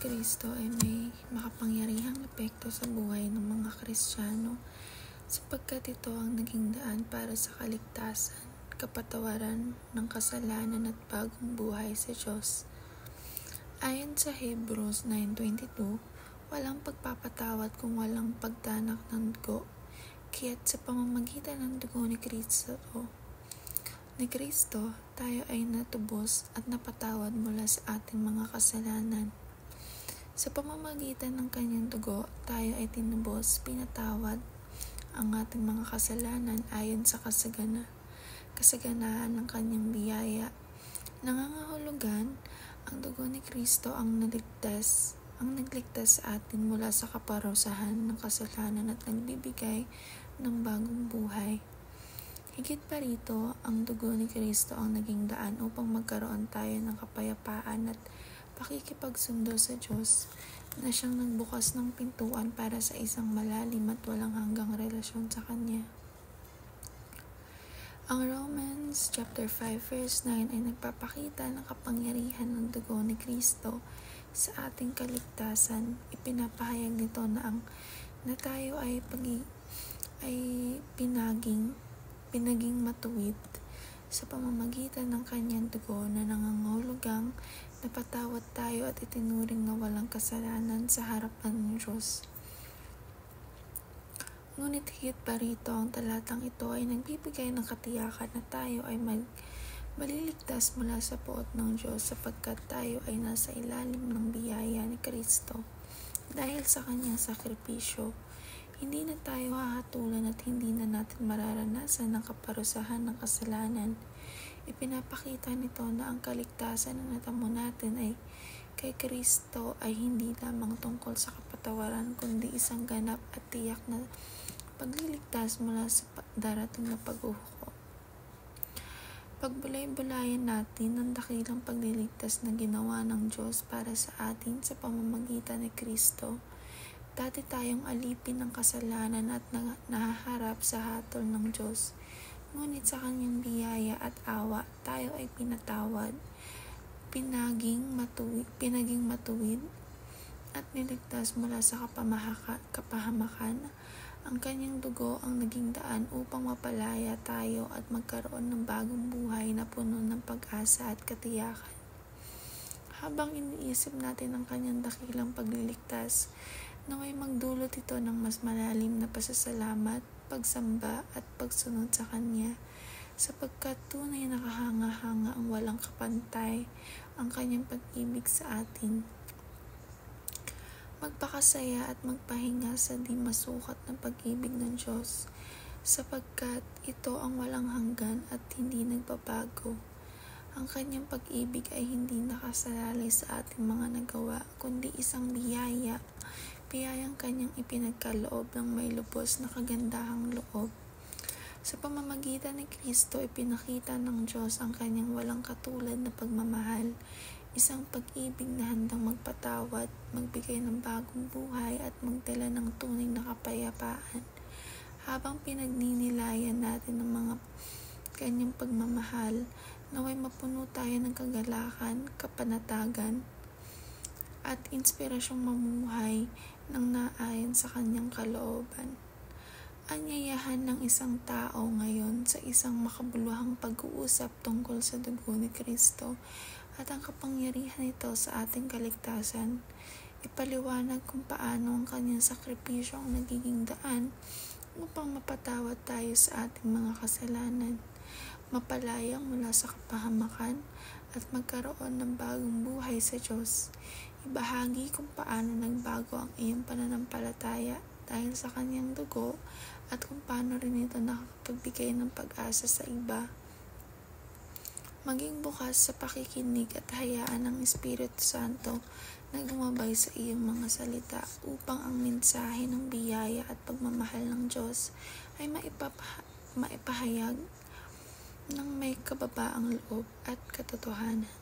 Kristo ay may makapangyarihang epekto sa buhay ng mga Kristiyano sapagkat ito ang naging daan para sa kaligtasan, kapatawaran ng kasalanan at bagong buhay sa Diyos. Ayon sa Hebrews 9:22, walang pagpapatawad kung walang pagdanak ng dugo, kaya't sa pamamagitan ng dugo ni Kristo, tayo ay natubos at napatawad mula sa ating mga kasalanan. Sa pamamagitan ng kanyang dugo, tayo ay tinubos, pinatawad ang ating mga kasalanan ayon sa kasaganaan ng kanyang biyaya. Nangangahulugan, ang dugo ni Kristo ang nagligtas sa atin mula sa kaparusahan ng kasalanan at nagbibigay ng bagong buhay. Higit pa rito, ang dugo ni Kristo ang naging daan upang magkaroon tayo ng kapayapaan at pakikipagsundo sa Diyos na siyang nagbukas ng pintuan para sa isang malalim at walang hanggang relasyon sa Kanya. Ang Romans chapter 5 verse 9 ay nagpapakita ng kapangyarihan ng dugo ni Kristo sa ating kaligtasan. Ipinapahayag nito na tayo ay pinaging matuwid sa pamamagitan ng kanyang dugo na nangangahulugang napatawad tayo at itinuring na walang kasalanan sa harapan ng Diyos. Ngunit higit pa rito, ang talatang ito ay nagbibigay ng katiyakan na tayo ay maliligtas mula sa poot ng Diyos sapagkat tayo ay nasa ilalim ng biyaya ni Kristo. Dahil sa kanyang sakripisyo, hindi na tayo hahatulan at hindi na natin mararanasan ang kaparusahan ng kasalanan. Ipinapakita nito na ang kaligtasan na natamo natin ay kay Kristo ay hindi lamang tungkol sa kapatawaran kundi isang ganap at tiyak na pagliligtas mula sa darating na paghuhukom. Pagbulay-bulayan natin ang dakilang pagliligtas na ginawa ng Diyos para sa atin sa pamamagitan ni Kristo. Dati tayong alipin ng kasalanan at nahaharap sa hatol ng Diyos. Ngunit sa kanyang biyaya at awa, tayo ay pinatawad, pinaging matuwid, at niligtas mula sa kapahamakan. Ang kanyang dugo ang naging daan upang mapalaya tayo at magkaroon ng bagong buhay na puno ng pag-asa at katiyakan. Habang iniisip natin ang kanyang dakilang pagliligtas, naway magdulot ito ng mas malalim na pasasalamat, pagsamba at pagsunod sa Kanya, sapagkat tunay na kahanga-hanga ang walang kapantay ang kanyang pag-ibig sa atin. Magpakasaya at magpahinga sa di masukat na pag-ibig ng Diyos, sapagkat ito ang walang hanggan at hindi nagbabago. Ang kanyang pag-ibig ay hindi nakasalalay sa ating mga nagawa, kundi isang biyayang kanyang ipinagkaloob ng may lubos na kagandahang loob. Sa pamamagitan ni Kristo, ipinakita ng Diyos ang kanyang walang katulad na pagmamahal, isang pag-ibig na handang magpatawad, magbigay ng bagong buhay at magdala ng tunay na kapayapaan. Habang pinagninilayan natin ang mga kanyang pagmamahal, naway mapuno tayo ng kagalakan, kapanatagan, at inspirasyong mamuhay ng naayon sa kanyang kalooban. Anyayahan ng isang tao ngayon sa isang makabuluhang pag-uusap tungkol sa dugo ni Kristo at ang kapangyarihan nito sa ating kaligtasan. Ipaliwanag kung paano ang kanyang sakripisyo ang nagiging daan upang mapatawad tayo sa ating mga kasalanan, mapalayang mula sa kapahamakan at magkaroon ng bagong buhay sa Diyos. Ibahagi kung paano nagbago ang iyong pananampalataya dahil sa kanyang dugo at kung paano rin ito nakapagbigay ng pag-asa sa iba. Maging bukas sa pakikinig at hayaan ng Espiritu Santo na gumabay sa iyong mga salita upang ang mensahe ng biyaya at pagmamahal ng Diyos ay maipahayag ng may kababaang loob at katotohanan.